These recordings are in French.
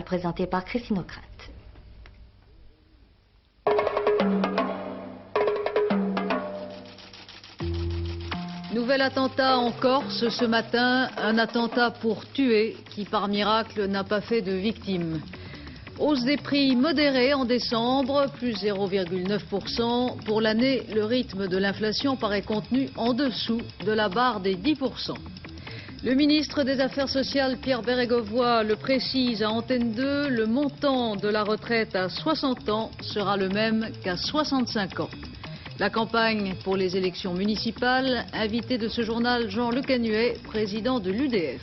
Présenté par Christine Ockrent. Nouvel attentat en Corse ce matin, un attentat pour tuer qui par miracle n'a pas fait de victimes. Hausse des prix modérée en décembre, plus 0,9%. Pour l'année, le rythme de l'inflation paraît contenu en dessous de la barre des 10%. Le ministre des Affaires sociales, Pierre Bérégovoy, le précise à Antenne 2, le montant de la retraite à 60 ans sera le même qu'à 65 ans. La campagne pour les élections municipales, invité de ce journal Jean Le Canuet, président de l'UDF.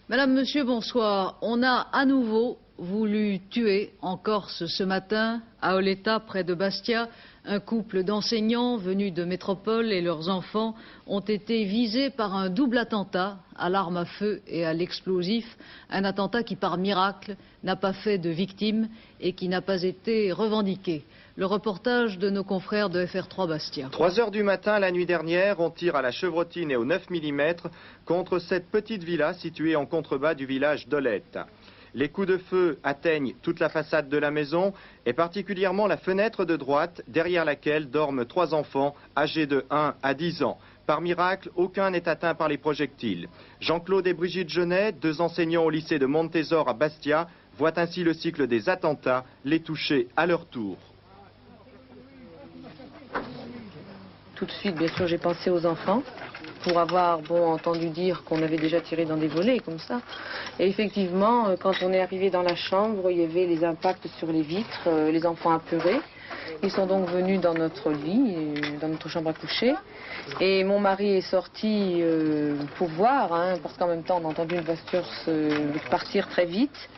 Madame, Monsieur, bonsoir. On a à nouveau voulu tuer en Corse ce matin, à Oleta, près de Bastia. Un couple d'enseignants venus de métropole et leurs enfants ont été visés par un double attentat à l'arme à feu et à l'explosif. Un attentat qui, par miracle, n'a pas fait de victimes et qui n'a pas été revendiqué. Le reportage de nos confrères de FR3 Bastia. 3 heures du matin, la nuit dernière, on tire à la chevrotine et au 9 mm contre cette petite villa située en contrebas du village d'Olette. Les coups de feu atteignent toute la façade de la maison et particulièrement la fenêtre de droite derrière laquelle dorment 3 enfants âgés de 1 à 10 ans. Par miracle, aucun n'est atteint par les projectiles. Jean-Claude et Brigitte Genet, 2 enseignants au lycée de Montésor à Bastia, voient ainsi le cycle des attentats les toucher à leur tour. Tout de suite, bien sûr, j'ai pensé aux enfants pour avoir entendu dire qu'on avait déjà tiré dans des volets comme ça. Et effectivement, quand on est arrivé dans la chambre, il y avait les impacts sur les vitres, les enfants apeurés. Ils sont donc venus dans notre lit, dans notre chambre à coucher. Et mon mari est sorti pour voir, parce qu'en même temps on a entendu une voiture partir très vite.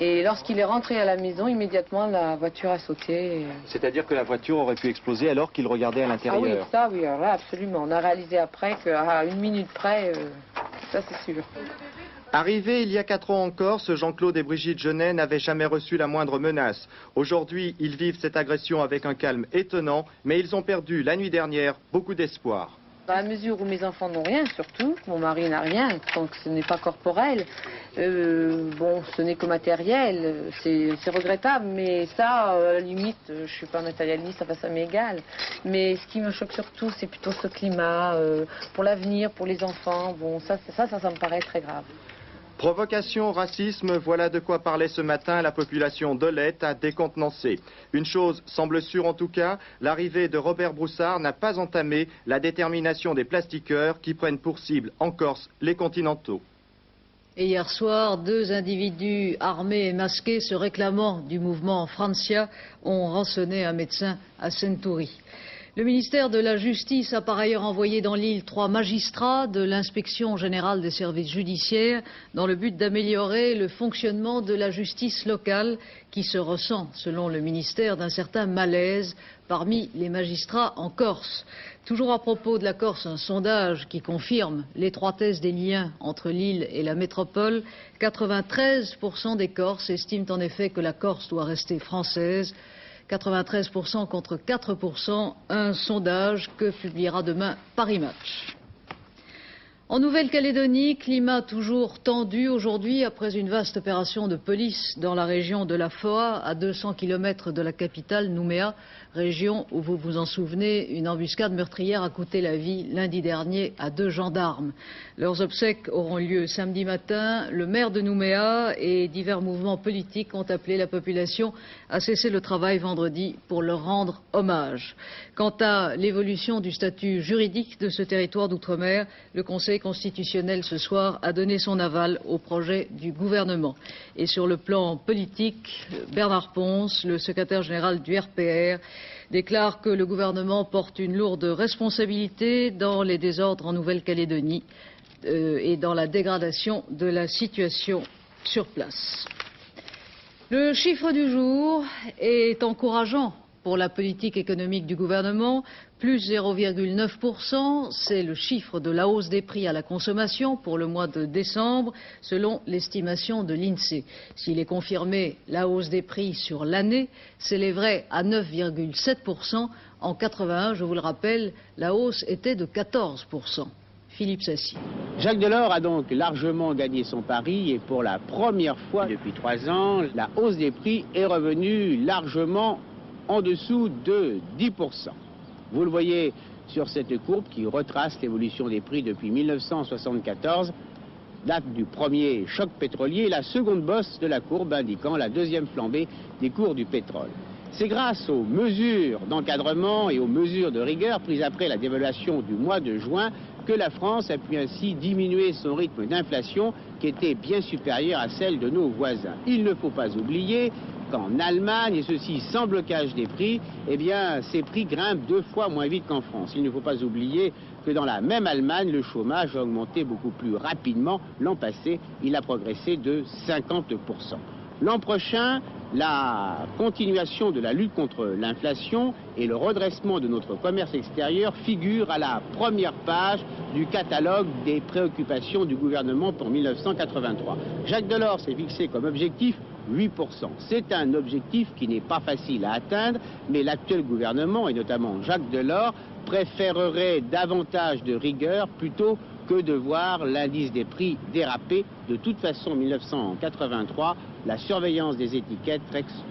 Et lorsqu'il est rentré à la maison, immédiatement la voiture a sauté. C'est-à-dire que la voiture aurait pu exploser alors qu'il regardait à l'intérieur? Ah oui, ça oui, alors là, absolument. On a réalisé après qu'à 1 minute près, ça c'est sûr. Arrivés il y a 4 ans en Corse, Jean-Claude et Brigitte Genet n'avaient jamais reçu la moindre menace. Aujourd'hui, ils vivent cette agression avec un calme étonnant, mais ils ont perdu la nuit dernière beaucoup d'espoir. Dans la mesure où mes enfants n'ont rien, surtout, mon mari n'a rien, donc ce n'est pas corporel, ce n'est que matériel, c'est regrettable, mais ça, à la limite, je ne suis pas matérialiste, ça m'est égal. Mais ce qui me choque surtout, c'est plutôt ce climat, pour l'avenir, pour les enfants, ça me paraît très grave. Provocation, racisme, voilà de quoi parlait ce matin la population d'Olette à décontenancer. Une chose semble sûre en tout cas, l'arrivée de Robert Broussard n'a pas entamé la détermination des plastiqueurs qui prennent pour cible en Corse les continentaux. Et hier soir, 2 individus armés et masqués se réclamant du mouvement Francia ont rançonné un médecin à Century. Le ministère de la Justice a par ailleurs envoyé dans l'île 3 magistrats de l'inspection générale des services judiciaires dans le but d'améliorer le fonctionnement de la justice locale qui se ressent, selon le ministère, d'un certain malaise parmi les magistrats en Corse. Toujours à propos de la Corse, un sondage qui confirme l'étroitesse des liens entre l'île et la métropole. 93% des Corses estiment en effet que la Corse doit rester française. 93% contre 4%, un sondage que publiera demain Paris Match. En Nouvelle-Calédonie, climat toujours tendu aujourd'hui après une vaste opération de police dans la région de la Foa, à 200 km de la capitale Nouméa, région où vous vous en souvenez, une embuscade meurtrière a coûté la vie lundi dernier à 2 gendarmes. Leurs obsèques auront lieu samedi matin. Le maire de Nouméa et divers mouvements politiques ont appelé la population à cesser le travail vendredi pour leur rendre hommage. Quant à l'évolution du statut juridique de ce territoire d'outre-mer, le Conseil constitutionnel ce soir a donné son aval au projet du gouvernement. Et sur le plan politique, Bernard Ponce, le secrétaire général du RPR, déclare que le gouvernement porte une lourde responsabilité dans les désordres en Nouvelle-Calédonie et dans la dégradation de la situation sur place. Le chiffre du jour est encourageant pour la politique économique du gouvernement, plus 0,9%, c'est le chiffre de la hausse des prix à la consommation pour le mois de décembre, selon l'estimation de l'INSEE. S'il est confirmé, la hausse des prix sur l'année s'élèverait à 9,7%. En 81, je vous le rappelle, la hausse était de 14%. Philippe Sassy. Jacques Delors a donc largement gagné son pari et pour la première fois depuis 3 ans, la hausse des prix est revenue largement en dessous de 10%. Vous le voyez sur cette courbe qui retrace l'évolution des prix depuis 1974, date du premier choc pétrolier, la seconde bosse de la courbe indiquant la deuxième flambée des cours du pétrole. C'est grâce aux mesures d'encadrement et aux mesures de rigueur prises après la dévaluation du mois de juin que la France a pu ainsi diminuer son rythme d'inflation qui était bien supérieur à celle de nos voisins. Il ne faut pas oublier qu'en Allemagne, et ceci sans blocage des prix, eh bien, ces prix grimpent 2 fois moins vite qu'en France. Il ne faut pas oublier que dans la même Allemagne, le chômage a augmenté beaucoup plus rapidement. L'an passé, il a progressé de 50%. L'an prochain, la continuation de la lutte contre l'inflation et le redressement de notre commerce extérieur figurent à la première page du catalogue des préoccupations du gouvernement pour 1983. Jacques Delors s'est fixé comme objectif 8%. C'est un objectif qui n'est pas facile à atteindre, mais l'actuel gouvernement, et notamment Jacques Delors, préférerait davantage de rigueur plutôt que de voir l'indice des prix déraper. De toute façon, en 1983, la surveillance des étiquettes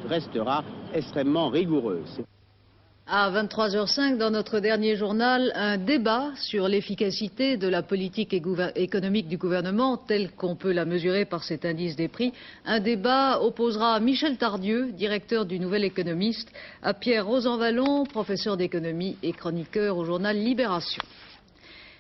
restera extrêmement rigoureuse. À 23h05, dans notre dernier journal, un débat sur l'efficacité de la politique économique du gouvernement, telle qu'on peut la mesurer par cet indice des prix. Un débat opposera Michel Tardieu, directeur du Nouvel Économiste, à Pierre Rosanvallon, professeur d'économie et chroniqueur au journal Libération.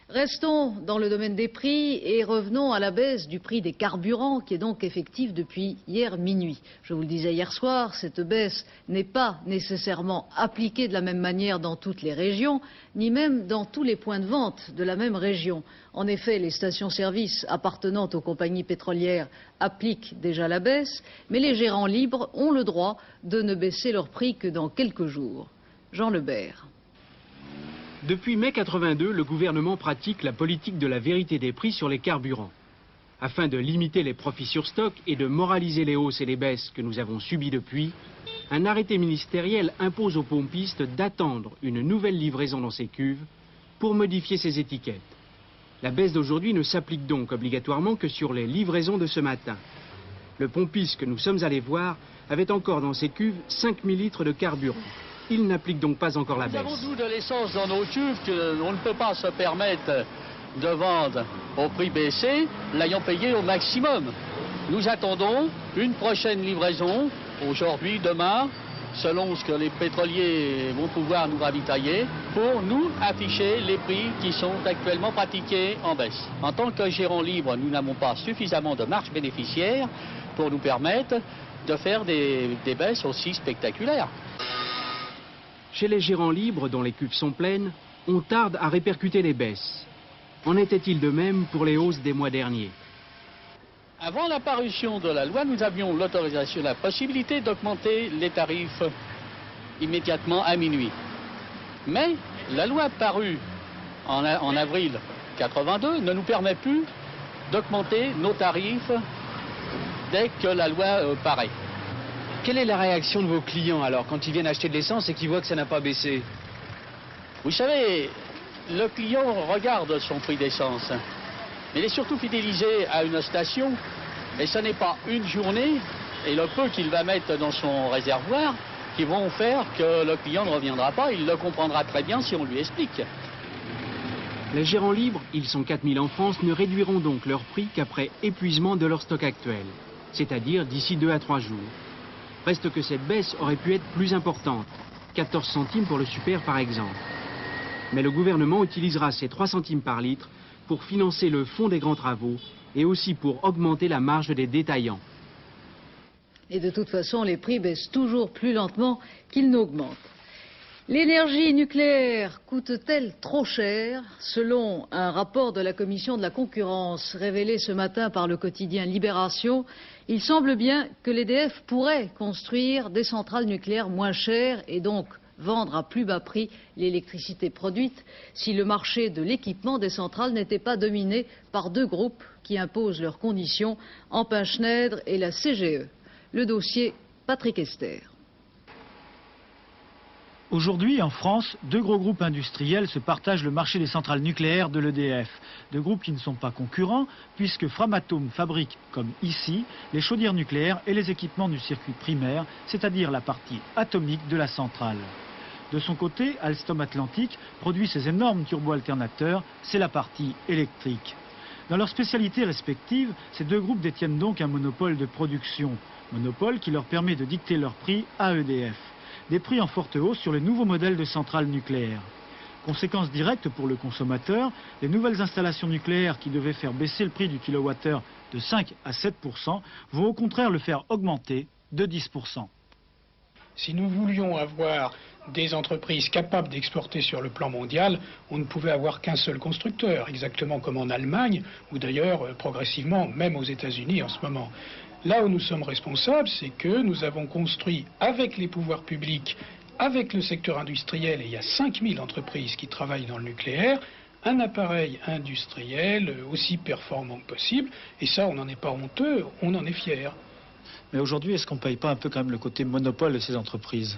Restons dans le domaine des prix et revenons à la baisse du prix des carburants qui est donc effective depuis hier minuit. Je vous le disais hier soir, cette baisse n'est pas nécessairement appliquée de la même manière dans toutes les régions, ni même dans tous les points de vente de la même région. En effet, les stations-service appartenant aux compagnies pétrolières appliquent déjà la baisse, mais les gérants libres ont le droit de ne baisser leur prix que dans quelques jours. Jean Lebert. Depuis mai 82, le gouvernement pratique la politique de la vérité des prix sur les carburants. Afin de limiter les profits sur stock et de moraliser les hausses et les baisses que nous avons subies depuis, un arrêté ministériel impose aux pompistes d'attendre une nouvelle livraison dans ces cuves pour modifier ces étiquettes. La baisse d'aujourd'hui ne s'applique donc obligatoirement que sur les livraisons de ce matin. Le pompiste que nous sommes allés voir avait encore dans ses cuves 5000 litres de carburant. Il n'applique donc pas encore la baisse. Nous avons, nous, de l'essence dans nos cuves qu'on ne peut pas se permettre de vendre au prix baissé, l'ayant payé au maximum. Nous attendons une prochaine livraison, aujourd'hui, demain, selon ce que les pétroliers vont pouvoir nous ravitailler, pour nous afficher les prix qui sont actuellement pratiqués en baisse. En tant que gérant libre, nous n'avons pas suffisamment de marge bénéficiaire pour nous permettre de faire des baisses aussi spectaculaires. Chez les gérants libres, dont les cuves sont pleines, on tarde à répercuter les baisses. En était-il de même pour les hausses des mois derniers? Avant la parution de la loi, nous avions l'autorisation, la possibilité d'augmenter les tarifs immédiatement à minuit. Mais la loi parue en avril 82 ne nous permet plus d'augmenter nos tarifs dès que la loi paraît. Quelle est la réaction de vos clients alors quand ils viennent acheter de l'essence et qu'ils voient que ça n'a pas baissé? Vous savez, le client regarde son prix d'essence, mais il est surtout fidélisé à une station et ce n'est pas une journée et le peu qu'il va mettre dans son réservoir qui vont faire que le client ne reviendra pas. Il le comprendra très bien si on lui explique. Les gérants libres, ils sont 4000 en France, ne réduiront donc leur prix qu'après épuisement de leur stock actuel, c'est-à-dire d'ici 2 à 3 jours. Reste que cette baisse aurait pu être plus importante, 14 centimes pour le super par exemple. Mais le gouvernement utilisera ces 3 centimes par litre pour financer le fonds des grands travaux et aussi pour augmenter la marge des détaillants. Et de toute façon, les prix baissent toujours plus lentement qu'ils n'augmentent. L'énergie nucléaire coûte-t-elle trop cher? Selon un rapport de la Commission de la concurrence révélé ce matin par le quotidien Libération, il semble bien que l'EDF pourrait construire des centrales nucléaires moins chères et donc vendre à plus bas prix l'électricité produite si le marché de l'équipement des centrales n'était pas dominé par 2 groupes qui imposent leurs conditions, Empin Schneider et la CGE. Le dossier, Patrick Esther. Aujourd'hui, en France, deux gros groupes industriels se partagent le marché des centrales nucléaires de l'EDF. Deux groupes qui ne sont pas concurrents, puisque Framatome fabrique, comme ici, les chaudières nucléaires et les équipements du circuit primaire, c'est-à-dire la partie atomique de la centrale. De son côté, Alstom Atlantic produit ces énormes turbo-alternateurs, c'est la partie électrique. Dans leurs spécialités respectives, ces deux groupes détiennent donc un monopole de production. Monopole qui leur permet de dicter leurs prix à EDF. Des prix en forte hausse sur les nouveaux modèles de centrales nucléaires. Conséquence directe pour le consommateur, les nouvelles installations nucléaires qui devaient faire baisser le prix du kilowattheure de 5 à 7% vont au contraire le faire augmenter de 10%. Si nous voulions avoir des entreprises capables d'exporter sur le plan mondial, on ne pouvait avoir qu'un seul constructeur, exactement comme en Allemagne, ou d'ailleurs progressivement même aux États-Unis en ce moment. Là où nous sommes responsables, c'est que nous avons construit avec les pouvoirs publics, avec le secteur industriel, et il y a 5000 entreprises qui travaillent dans le nucléaire, un appareil industriel aussi performant que possible, et ça on n'en est pas honteux, on en est fiers. Mais aujourd'hui, est-ce qu'on ne paye pas un peu quand même le côté monopole de ces entreprises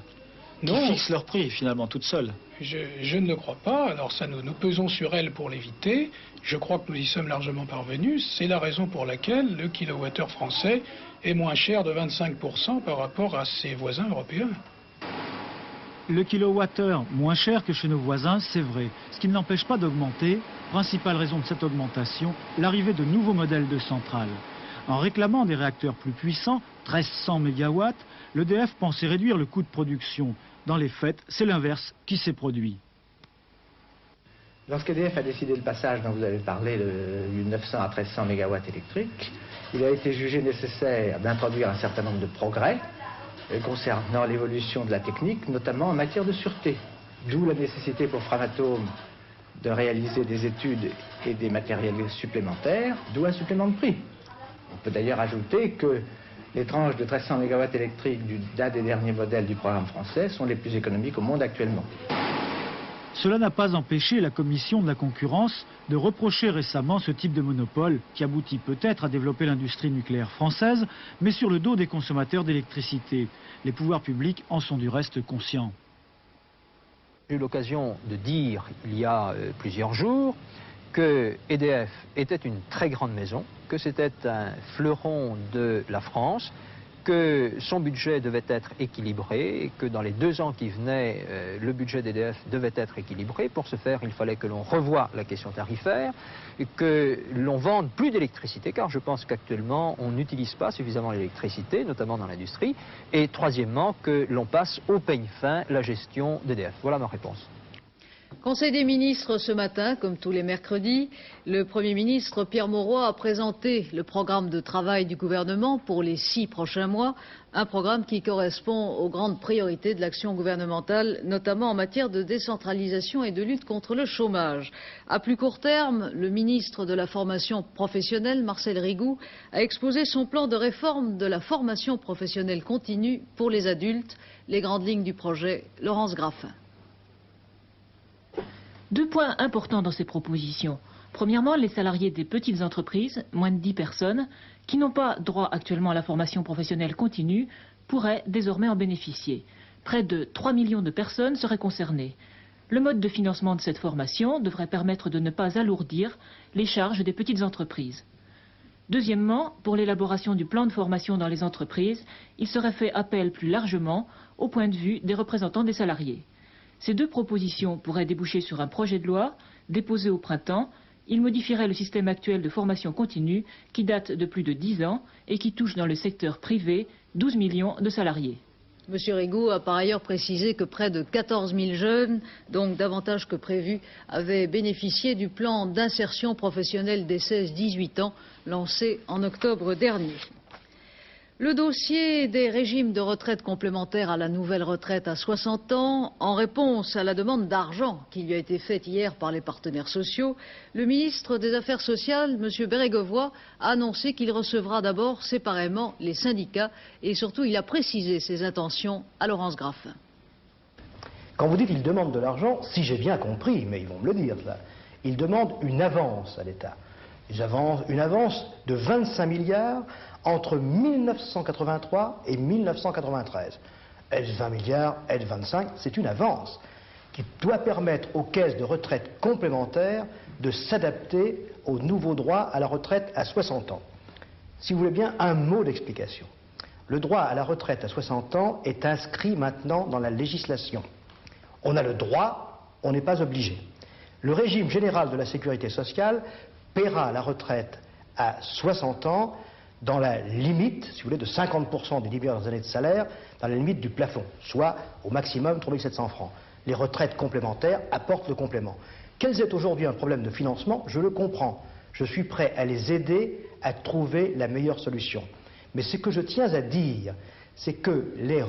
Non. Qui fixent leur prix finalement toutes seules? Je ne le crois pas. Alors ça, nous pesons sur elles pour l'éviter. Je crois que nous y sommes largement parvenus. C'est la raison pour laquelle le kilowattheure français est moins cher de 25% par rapport à ses voisins européens. Le kilowattheure moins cher que chez nos voisins, c'est vrai. Ce qui ne l'empêche pas d'augmenter, principale raison de cette augmentation, l'arrivée de nouveaux modèles de centrales. En réclamant des réacteurs plus puissants, 1300 MW, l'EDF pensait réduire le coût de production. Dans les faits, c'est l'inverse qui s'est produit. Lorsqu'EDF a décidé le passage dont vous avez parlé du 900 à 1300 MW électriques, il a été jugé nécessaire d'introduire un certain nombre de progrès concernant l'évolution de la technique, notamment en matière de sûreté. D'où la nécessité pour Framatome de réaliser des études et des matériels supplémentaires, d'où un supplément de prix. On peut d'ailleurs ajouter que les tranches de 1300 MW électriques d'un des derniers modèles du programme français sont les plus économiques au monde actuellement. Cela n'a pas empêché la Commission de la concurrence de reprocher récemment ce type de monopole qui aboutit peut-être à développer l'industrie nucléaire française, mais sur le dos des consommateurs d'électricité. Les pouvoirs publics en sont du reste conscients. J'ai eu l'occasion de dire il y a plusieurs jours que EDF était une très grande maison, que c'était un fleuron de la France, que son budget devait être équilibré et que dans les 2 ans qui venaient, le budget d'EDF devait être équilibré. Pour ce faire, il fallait que l'on revoie la question tarifaire et que l'on vende plus d'électricité, car je pense qu'actuellement, on n'utilise pas suffisamment l'électricité, notamment dans l'industrie. Et troisièmement, que l'on passe au peigne fin la gestion d'EDF. Voilà ma réponse. Conseil des ministres ce matin, comme tous les mercredis, le Premier ministre Pierre Mauroy a présenté le programme de travail du gouvernement pour les 6 prochains mois, un programme qui correspond aux grandes priorités de l'action gouvernementale, notamment en matière de décentralisation et de lutte contre le chômage. À plus court terme, le ministre de la formation professionnelle, Marcel Rigout, a exposé son plan de réforme de la formation professionnelle continue pour les adultes. Les grandes lignes du projet, Laurence Graffin. 2 points importants dans ces propositions. Premièrement, les salariés des petites entreprises, moins de 10 personnes, qui n'ont pas droit actuellement à la formation professionnelle continue, pourraient désormais en bénéficier. Près de 3 millions de personnes seraient concernées. Le mode de financement de cette formation devrait permettre de ne pas alourdir les charges des petites entreprises. Deuxièmement, pour l'élaboration du plan de formation dans les entreprises, il serait fait appel plus largement au point de vue des représentants des salariés. Ces 2 propositions pourraient déboucher sur un projet de loi déposé au printemps. Il modifierait le système actuel de formation continue qui date de plus de 10 ans et qui touche dans le secteur privé 12 millions de salariés. M. Rigout a par ailleurs précisé que près de 14 000 jeunes, donc davantage que prévu, avaient bénéficié du plan d'insertion professionnelle des 16-18 ans lancé en octobre dernier. Le dossier des régimes de retraite complémentaire à la nouvelle retraite à 60 ans, en réponse à la demande d'argent qui lui a été faite hier par les partenaires sociaux, le ministre des Affaires sociales, M. Bérégovoy, a annoncé qu'il recevra d'abord séparément les syndicats et surtout il a précisé ses intentions à Laurence Graffin. Quand vous dites qu'ils demandent de l'argent, si j'ai bien compris, mais ils vont me le dire là, ils demandent une avance à l'État. Une avance de 25 milliards entre 1983 et 1993. est-ce 20 milliards, est-ce 25? C'est une avance qui doit permettre aux caisses de retraite complémentaires de s'adapter aux nouveaux droits à la retraite à 60 ans. Si vous voulez bien, un mot d'explication. Le droit à la retraite à 60 ans est inscrit maintenant dans la législation. On a le droit, on n'est pas obligé. Le régime général de la sécurité sociale paiera la retraite à 60 ans dans la limite, si vous voulez, de 50% des 10 meilleures années de salaire, dans la limite du plafond, soit au maximum 3 700 francs. Les retraites complémentaires apportent le complément. Qu'elles aient aujourd'hui un problème de financement, je le comprends. Je suis prêt à les aider à trouver la meilleure solution. Mais ce que je tiens à dire, c'est que les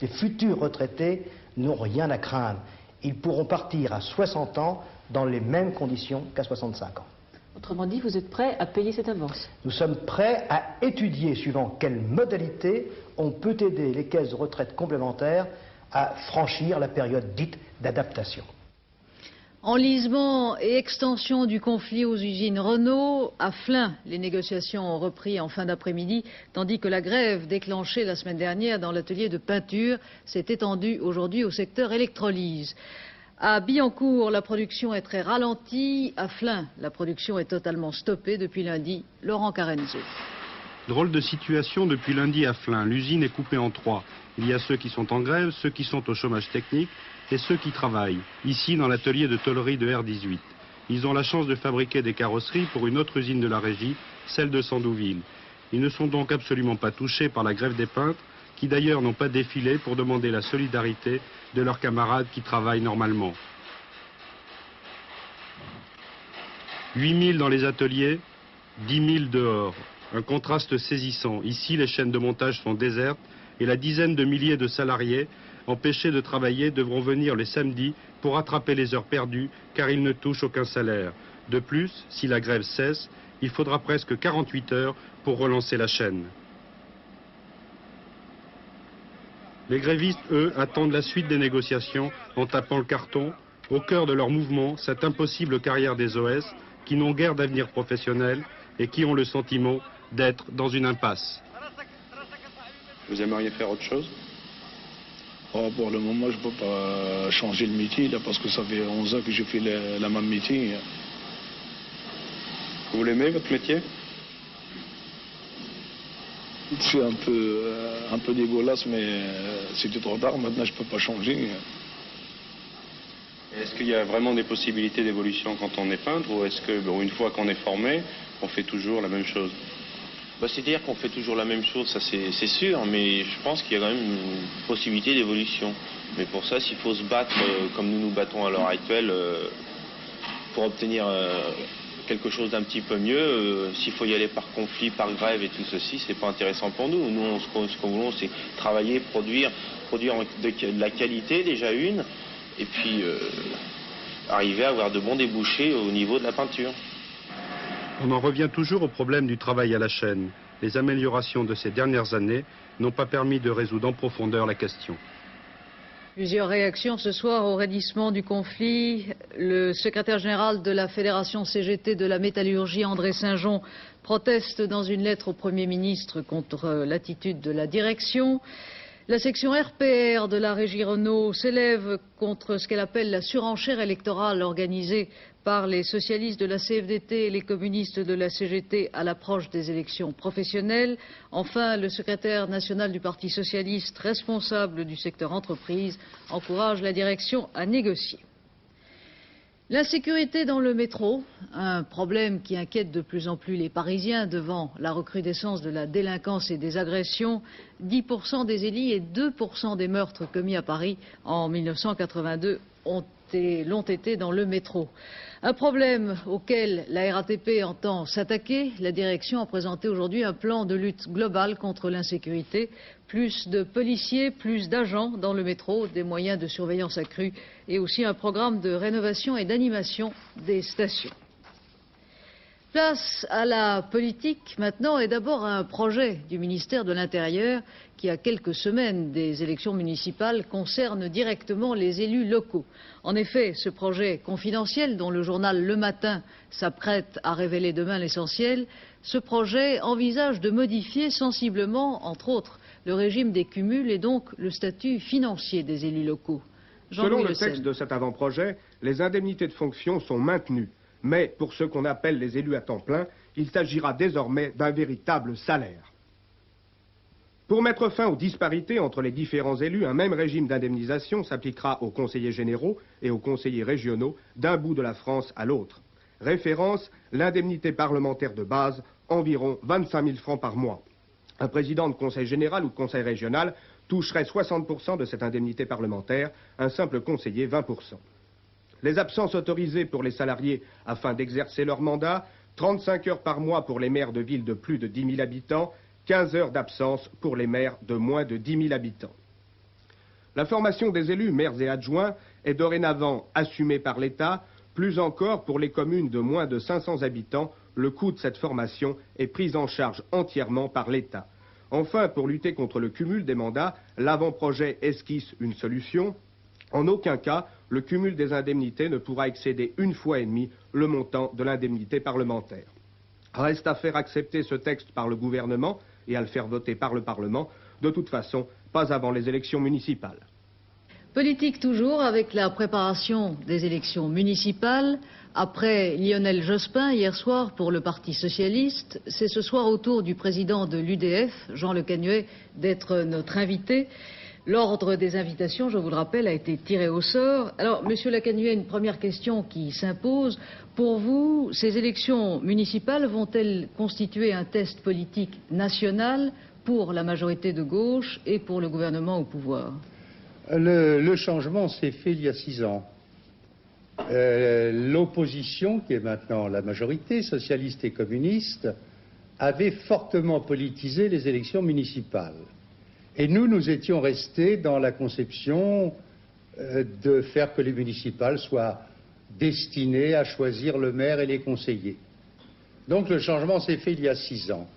futurs retraités n'ont rien à craindre. Ils pourront partir à 60 ans dans les mêmes conditions qu'à 65 ans. Autrement dit, vous êtes prêt à payer cette avance? Nous sommes prêts à étudier, suivant quelles modalités on peut aider les caisses de retraite complémentaires à franchir la période dite d'adaptation. Enlisement et extension du conflit aux usines Renault. À Flins, les négociations ont repris en fin d'après-midi, tandis que la grève déclenchée la semaine dernière dans l'atelier de peinture s'est étendue aujourd'hui au secteur électrolyse. À Billancourt, la production est très ralentie. À Flins, la production est totalement stoppée depuis lundi. Laurent Carenzo. Drôle de situation depuis lundi à Flins. L'usine est coupée en trois. Il y a ceux qui sont en grève, ceux qui sont au chômage technique et ceux qui travaillent, ici dans l'atelier de tôlerie de R18. Ils ont la chance de fabriquer des carrosseries pour une autre usine de la régie, celle de Sandouville. Ils ne sont donc absolument pas touchés par la grève des peintres, qui d'ailleurs n'ont pas défilé pour demander la solidarité de leurs camarades qui travaillent normalement. 8 000 dans les ateliers, 10 000 dehors. Un contraste saisissant. Ici, les chaînes de montage sont désertes et la dizaine de milliers de salariés empêchés de travailler devront venir les samedis pour rattraper les heures perdues car ils ne touchent aucun salaire. De plus, si la grève cesse, il faudra presque 48 heures pour relancer la chaîne. Les grévistes, eux, attendent la suite des négociations en tapant le carton. Au cœur de leur mouvement, cette impossible carrière des OS qui n'ont guère d'avenir professionnel et qui ont le sentiment d'être dans une impasse. Vous aimeriez faire autre chose? Oh, pour le moment, je ne peux pas changer le métier, là, parce que ça fait 11 ans que je fais la même métier. Vous l'aimez, votre métier? C'est un peu dégueulasse, mais c'était trop tard. Maintenant, je ne peux pas changer. Est-ce qu'il y a vraiment des possibilités d'évolution quand on est peintre, ou est-ce que, bon, une fois qu'on est formé, on fait toujours la même chose? C'est-à-dire qu'on fait toujours la même chose, ça c'est sûr, mais je pense qu'il y a quand même une possibilité d'évolution. Mais pour ça, s'il faut se battre comme nous nous battons à l'heure actuelle pour obtenir quelque chose d'un petit peu mieux, s'il faut y aller par conflit, par grève et tout ceci, c'est pas intéressant pour nous. Nous, ce qu'on veut, c'est travailler, produire de la qualité, déjà une, et puis arriver à avoir de bons débouchés au niveau de la peinture. On en revient toujours au problème du travail à la chaîne. Les améliorations de ces dernières années n'ont pas permis de résoudre en profondeur la question. Plusieurs réactions ce soir au raidissement du conflit. Le secrétaire général de la Fédération CGT de la métallurgie, André Saint-Jean, proteste dans une lettre au Premier ministre contre l'attitude de la direction. La section RPR de la régie Renault s'élève contre ce qu'elle appelle la surenchère électorale organisée par les socialistes de la CFDT et les communistes de la CGT à l'approche des élections professionnelles. Enfin, le secrétaire national du Parti socialiste, responsable du secteur entreprise, encourage la direction à négocier. L'insécurité dans le métro, un problème qui inquiète de plus en plus les Parisiens devant la recrudescence de la délinquance et des agressions. 10% des élits et 2% des meurtres commis à Paris en 1982 l'ont été dans le métro. Un problème auquel la RATP entend s'attaquer. La direction a présenté aujourd'hui un plan de lutte globale contre l'insécurité. Plus de policiers, plus d'agents dans le métro, des moyens de surveillance accrus et aussi un programme de rénovation et d'animation des stations. Place à la politique maintenant et d'abord à un projet du ministère de l'Intérieur qui, à quelques semaines des élections municipales, concerne directement les élus locaux. En effet, ce projet confidentiel dont le journal Le Matin s'apprête à révéler demain l'essentiel, ce projet envisage de modifier sensiblement, entre autres, le régime des cumuls et donc le statut financier des élus locaux. Selon le texte de cet avant-projet, les indemnités de fonction sont maintenues. Mais pour ceux qu'on appelle les élus à temps plein, il s'agira désormais d'un véritable salaire. Pour mettre fin aux disparités entre les différents élus, un même régime d'indemnisation s'appliquera aux conseillers généraux et aux conseillers régionaux d'un bout de la France à l'autre. Référence, l'indemnité parlementaire de base, environ 25 000 francs par mois. Un président de conseil général ou de conseil régional toucherait 60% de cette indemnité parlementaire, un simple conseiller 20%. Les absences autorisées pour les salariés afin d'exercer leur mandat, 35 heures par mois pour les maires de villes de plus de 10 000 habitants, 15 heures d'absence pour les maires de moins de 10 000 habitants. La formation des élus, maires et adjoints, est dorénavant assumée par l'État. Plus encore, pour les communes de moins de 500 habitants, le coût de cette formation est pris en charge entièrement par l'État. Enfin, pour lutter contre le cumul des mandats, l'avant-projet esquisse une solution. En aucun cas, le cumul des indemnités ne pourra excéder 1,5 fois le montant de l'indemnité parlementaire. Reste à faire accepter ce texte par le gouvernement et à le faire voter par le Parlement, de toute façon, pas avant les élections municipales. Politique toujours avec la préparation des élections municipales. Après Lionel Jospin hier soir pour le Parti socialiste, c'est ce soir au tour du président de l'UDF, Jean Le Canuet, d'être notre invité. L'ordre des invitations, je vous le rappelle, a été tiré au sort. Alors, Monsieur Le Canuet, une première question qui s'impose. Pour vous, ces élections municipales vont-elles constituer un test politique national pour la majorité de gauche et pour le gouvernement au pouvoir? Le changement s'est fait il y a 6 ans. L'opposition, qui est maintenant la majorité, socialiste et communiste, avait fortement politisé les élections municipales. Et nous étions restés dans la conception de faire que les municipales soient destinées à choisir le maire et les conseillers. Donc le changement s'est fait il y a 6 ans.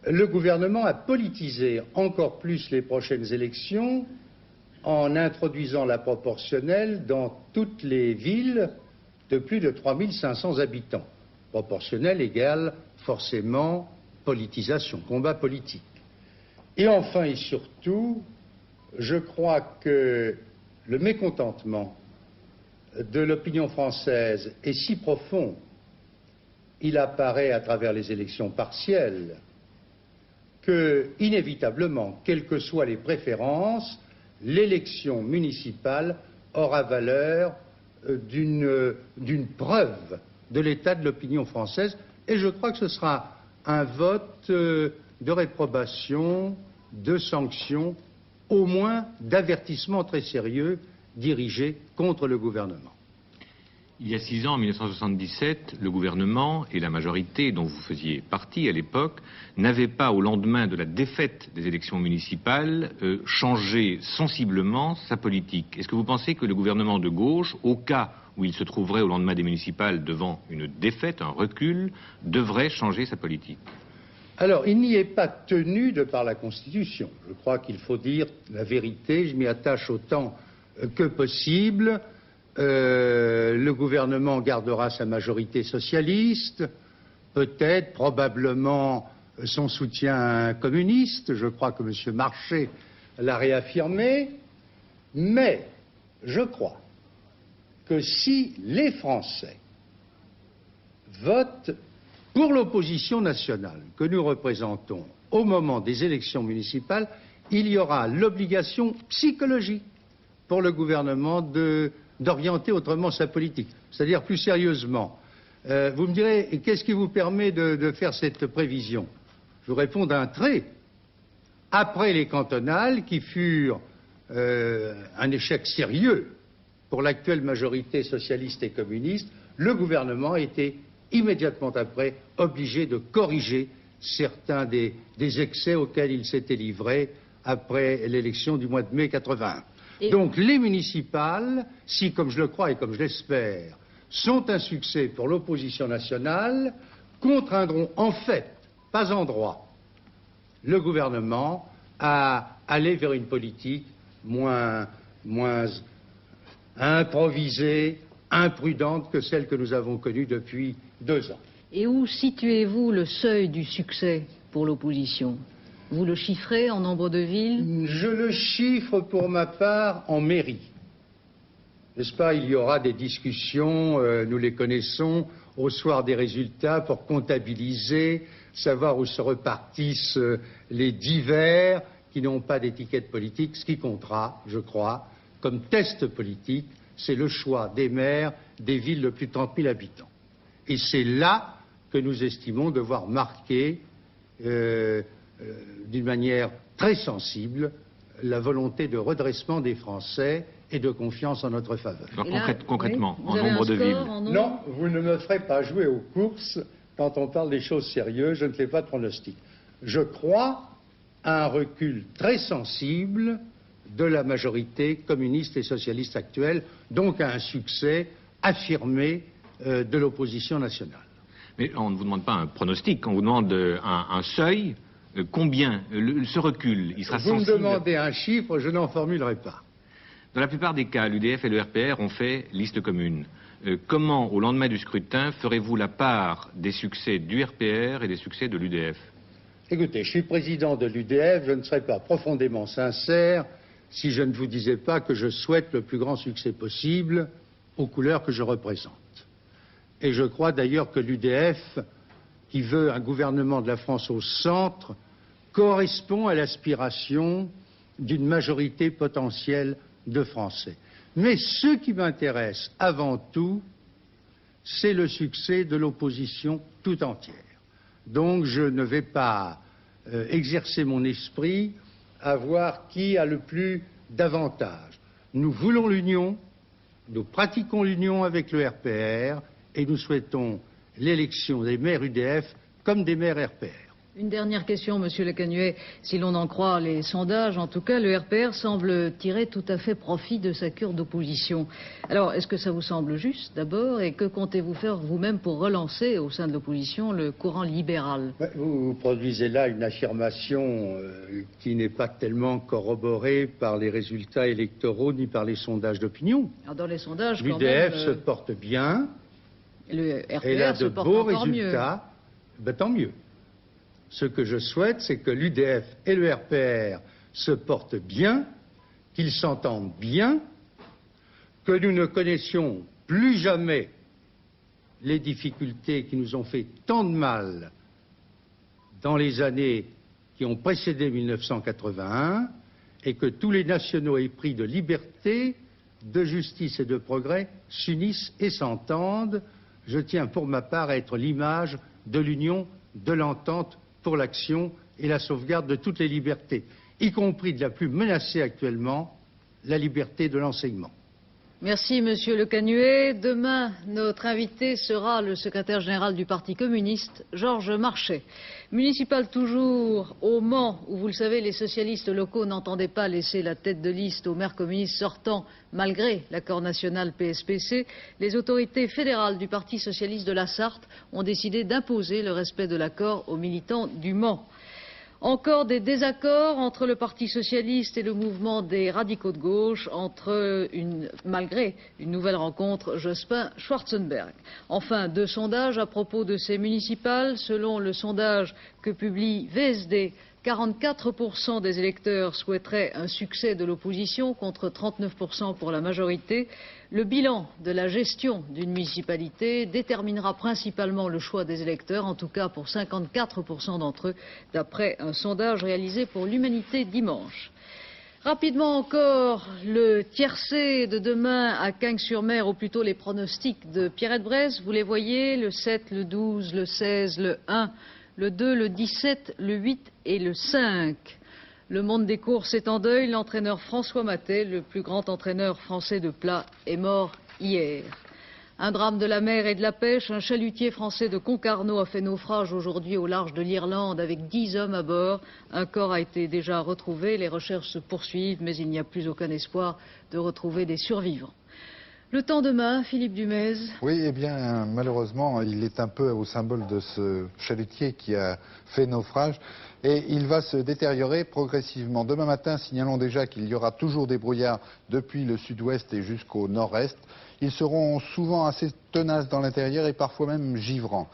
Le gouvernement a politisé encore plus les prochaines élections en introduisant la proportionnelle dans toutes les villes de plus de 3500 habitants. Proportionnelle égale forcément politisation, combat politique. Et enfin et surtout, je crois que le mécontentement de l'opinion française est si profond, il apparaît à travers les élections partielles, que, inévitablement, quelles que soient les préférences, l'élection municipale aura valeur d'une preuve de l'état de l'opinion française, et je crois que ce sera un vote de réprobation, de sanctions, au moins d'avertissements très sérieux dirigés contre le gouvernement. Il y a 6 ans, en 1977, le gouvernement et la majorité dont vous faisiez partie à l'époque n'avaient pas, au lendemain de la défaite des élections municipales, changé sensiblement sa politique. Est-ce que vous pensez que le gouvernement de gauche, au cas où il se trouverait au lendemain des municipales devant une défaite, un recul, devrait changer sa politique? Alors, il n'y est pas tenu de par la Constitution. Je crois qu'il faut dire la vérité, je m'y attache autant que possible. Le gouvernement gardera sa majorité socialiste, peut-être, probablement, son soutien communiste. Je crois que M. Marchais l'a réaffirmé. Mais je crois que si les Français votent pour l'opposition nationale que nous représentons au moment des élections municipales, il y aura l'obligation psychologique pour le gouvernement d'orienter autrement sa politique. C'est-à-dire plus sérieusement. Vous me direz, qu'est-ce qui vous permet de faire cette prévision? Je vous réponds d'un trait. Après les cantonales, qui furent un échec sérieux pour l'actuelle majorité socialiste et communiste, le gouvernement était immédiatement après obligé de corriger certains des excès auxquels il s'était livré après l'élection du mois de mai 81. Donc les municipales, si, comme je le crois et comme je l'espère, sont un succès pour l'opposition nationale, contraindront en fait, pas en droit, le gouvernement à aller vers une politique moins improvisée, imprudente que celle que nous avons connue depuis 2 ans. Et où situez-vous le seuil du succès pour l'opposition? Vous le chiffrez en nombre de villes? Je le chiffre pour ma part en mairie. N'est-ce pas? Il y aura des discussions, nous les connaissons, au soir des résultats pour comptabiliser, savoir où se repartissent les divers qui n'ont pas d'étiquette politique. Ce qui comptera, je crois, comme test politique, c'est le choix des maires des villes de plus de 30 000 habitants. Et c'est là que nous estimons devoir marquer d'une manière très sensible la volonté de redressement des Français et de confiance en notre faveur. Alors, concrètement, oui, en nombre de villes. Non, vous ne me ferez pas jouer aux courses quand on parle des choses sérieuses, je ne fais pas de pronostic. Je crois à un recul très sensible de la majorité communiste et socialiste actuelle, donc à un succès affirmé de l'opposition nationale. Mais on ne vous demande pas un pronostic, on vous demande un seuil. Combien ce recul, il sera sensible? Vous me demandez un chiffre, je n'en formulerai pas. Dans la plupart des cas, l'UDF et le RPR ont fait liste commune. Comment, au lendemain du scrutin, ferez-vous la part des succès du RPR et des succès de l'UDF? Écoutez, je suis président de l'UDF, je ne serais pas profondément sincère si je ne vous disais pas que je souhaite le plus grand succès possible aux couleurs que je représente. Et je crois d'ailleurs que l'UDF, qui veut un gouvernement de la France au centre, correspond à l'aspiration d'une majorité potentielle de Français. Mais ce qui m'intéresse avant tout, c'est le succès de l'opposition tout entière. Donc je ne vais pas exercer mon esprit à voir qui a le plus d'avantages. Nous voulons l'union, nous pratiquons l'union avec le RPR et nous souhaitons l'élection des maires UDF comme des maires RPR. Une dernière question, Monsieur Le Canuet. Si l'on en croit les sondages, en tout cas, le RPR semble tirer tout à fait profit de sa cure d'opposition. Alors, est-ce que ça vous semble juste, d'abord, et que comptez-vous faire vous-même pour relancer au sein de l'opposition le courant libéral? Vous produisez là une affirmation qui n'est pas tellement corroborée par les résultats électoraux ni par les sondages d'opinion. Dans les sondages, quand l'UDF même, se porte bien, le RPR et a se de porte beaux encore résultats. Ben, tant mieux. Ce que je souhaite, c'est que l'UDF et le RPR se portent bien, qu'ils s'entendent bien, que nous ne connaissions plus jamais les difficultés qui nous ont fait tant de mal dans les années qui ont précédé 1981, et que tous les nationaux épris de liberté, de justice et de progrès s'unissent et s'entendent. Je tiens pour ma part à être l'image de l'union, de l'entente pour l'action et la sauvegarde de toutes les libertés, y compris de la plus menacée actuellement, la liberté de l'enseignement. Merci, Monsieur Le Canuet. Demain, notre invité sera le secrétaire général du Parti communiste, Georges Marchais. Municipal toujours au Mans, où vous le savez, les socialistes locaux n'entendaient pas laisser la tête de liste au maire communiste sortant, malgré l'accord national PSPC. Les autorités fédérales du Parti socialiste de la Sarthe ont décidé d'imposer le respect de l'accord aux militants du Mans. Encore des désaccords entre le Parti socialiste et le mouvement des radicaux de gauche, malgré une nouvelle rencontre Jospin-Schwarzenberg. Enfin, deux sondages à propos de ces municipales. Selon le sondage que publie VSD, 44% des électeurs souhaiteraient un succès de l'opposition contre 39% pour la majorité. Le bilan de la gestion d'une municipalité déterminera principalement le choix des électeurs, en tout cas pour 54% d'entre eux, d'après un sondage réalisé pour l'Humanité dimanche. Rapidement encore, le tiercé de demain à Cagnes-sur-Mer, ou plutôt les pronostics de Pierrette Bresse. Vous les voyez, le 7, le 12, le 16, le 1, le 2, le 17, le 8 et le 5. Le monde des courses est en deuil. L'entraîneur François Mathey, le plus grand entraîneur français de plat, est mort hier. Un drame de la mer et de la pêche. Un chalutier français de Concarneau a fait naufrage aujourd'hui au large de l'Irlande avec 10 hommes à bord. Un corps a été déjà retrouvé. Les recherches se poursuivent, mais il n'y a plus aucun espoir de retrouver des survivants. Le temps demain, Philippe Dumez. Oui, eh bien, malheureusement, il est un peu au symbole de ce chalutier qui a fait naufrage et il va se détériorer progressivement. Demain matin, signalons déjà qu'il y aura toujours des brouillards depuis le sud-ouest et jusqu'au nord-est. Ils seront souvent assez tenaces dans l'intérieur et parfois même givrants.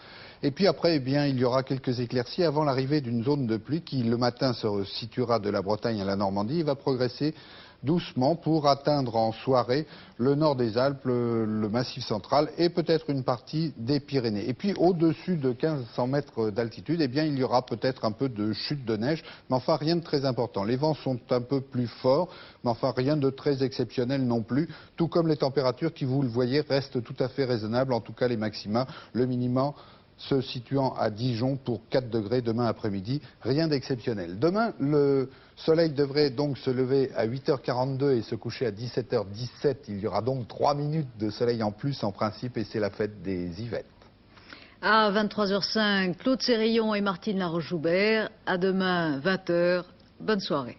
Et puis après, eh bien, il y aura quelques éclaircies avant l'arrivée d'une zone de pluie qui, le matin, se situera de la Bretagne à la Normandie et va progresser doucement pour atteindre en soirée le nord des Alpes, le Massif central et peut-être une partie des Pyrénées. Et puis au-dessus de 1500 mètres d'altitude, eh bien, il y aura peut-être un peu de chute de neige, mais enfin rien de très important. Les vents sont un peu plus forts, mais enfin rien de très exceptionnel non plus, tout comme les températures qui, vous le voyez, restent tout à fait raisonnables, en tout cas les maxima, le minimum se situant à Dijon pour 4 degrés demain après-midi, rien d'exceptionnel. Demain, le soleil devrait donc se lever à 8h42 et se coucher à 17h17. Il y aura donc 3 minutes de soleil en plus en principe et c'est la fête des Yvettes. À 23h05, Claude Sérillon et Martine Laroche-Joubert. À demain, 20h. Bonne soirée.